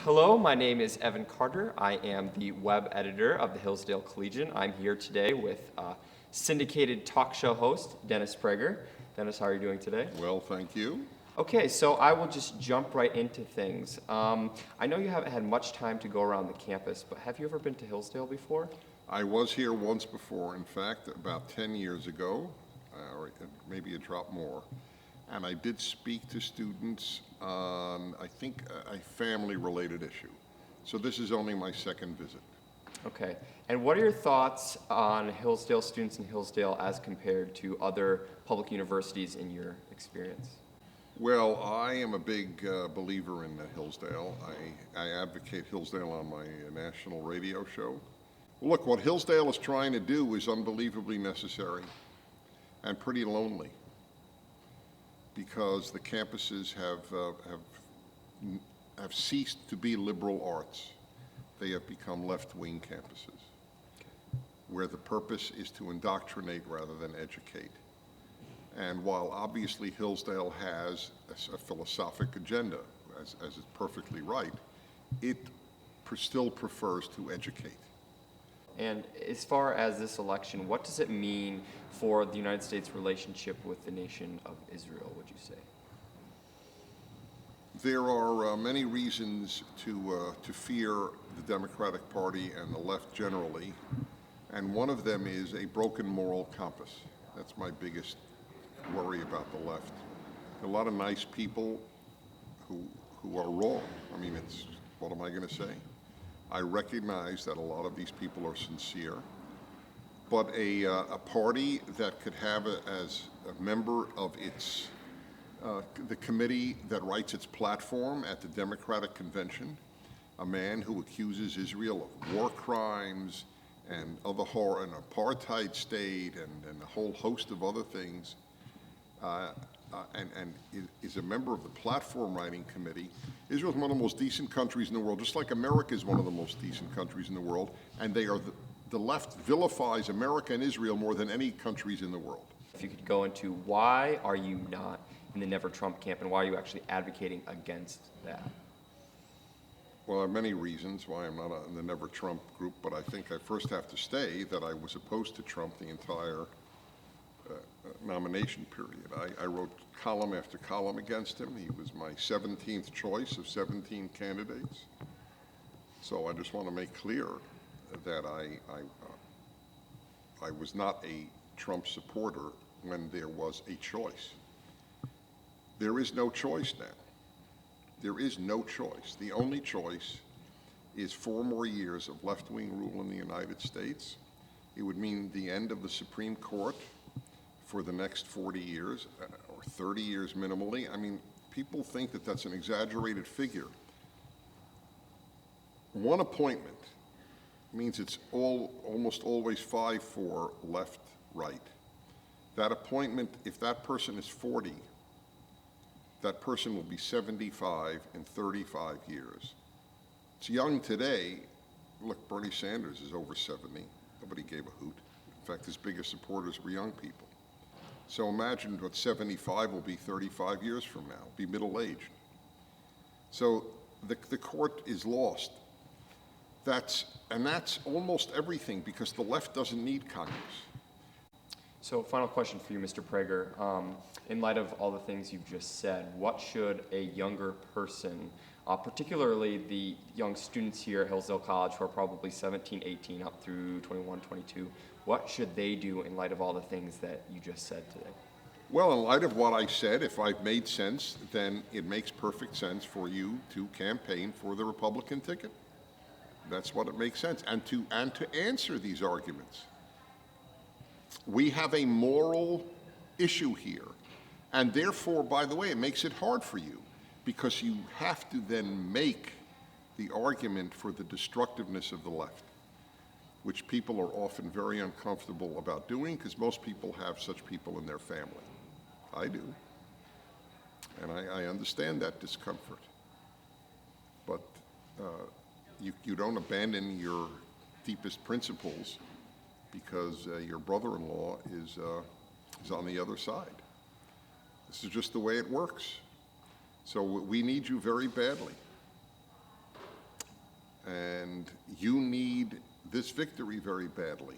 Hello, my name is Evan Carter. I am the web editor of the Hillsdale Collegian. I'm here today with syndicated talk show host, Dennis Prager. Dennis, how are you doing today? Well, thank you. Okay, so I will just jump right into things. I know you haven't had much time to go around the campus, but have you ever been to Hillsdale before? I was here once before, in fact, about 10 years ago, or maybe a drop more. And I did speak to students on, I think, a family-related issue. So this is only my second visit. Okay, and what are your thoughts on Hillsdale students in Hillsdale as compared to other public universities in your experience? Well, I am a big believer in Hillsdale. I advocate Hillsdale on my national radio show. Look, what Hillsdale is trying to do is unbelievably necessary and pretty lonely, because the campuses have ceased to be liberal arts. They have become left-wing campuses, where the purpose is to indoctrinate rather than educate. And while obviously Hillsdale has a philosophic agenda, as is perfectly right, it still prefers to educate. And as far as this election, what does it mean for the United States' relationship with the nation of Israel, would you say? There are many reasons to fear the Democratic Party and the left generally, and one of them is a broken moral compass. That's my biggest worry about the left. A lot of nice people who are wrong. I mean, what am I going to say? I recognize that a lot of these people are sincere, but a party that could have as a member of its the committee that writes its platform at the Democratic Convention, a man who accuses Israel of war crimes and other horror, an apartheid state, and a whole host of other things, and is a member of the platform writing committee. Israel is one of the most decent countries in the world, just like America is one of the most decent countries in the world, and they are the left vilifies America and Israel more than any countries in the world. If you could go into why are you not in the Never Trump camp, and why are you actually advocating against that? Well, there are many reasons why I'm not in the Never Trump group, but I think I first have to say that I was opposed to Trump the entire nomination period. I wrote column after column against him. He was my 17th choice of 17 candidates. So I just want to make clear that I was not a Trump supporter when there was a choice. There is no choice now. There is no choice. The only choice is 4 more years of left-wing rule in the United States. It would mean the end of the Supreme Court for the next 40 years, or 30 years minimally. I mean, people think that that's an exaggerated figure. One appointment means it's almost always 5-4 left-right. That appointment, if that person is 40, that person will be 75 in 35 years. It's young today. Look, Bernie Sanders is over 70. Nobody gave a hoot. In fact, his biggest supporters were young people. So imagine what 75 will be 35 years from now, be middle-aged. So the court is lost. That's almost everything, because the left doesn't need Congress. So final question for you, Mr. Prager. In light of all the things you've just said, what should a younger person, particularly the young students here at Hillsdale College who are probably 17, 18, up through 21, 22, what should they do in light of all the things that you just said today? Well, in light of what I said, if I've made sense, then it makes perfect sense for you to campaign for the Republican ticket. That's what it makes sense, and to answer these arguments. We have a moral issue here, and therefore, by the way, it makes it hard for you, because you have to then make the argument for the destructiveness of the left, which people are often very uncomfortable about doing, because most people have such people in their family. I do, and I understand that discomfort, but you don't abandon your deepest principles because your brother-in-law is on the other side. This is just the way it works. So we need you very badly. and you need this victory very badly.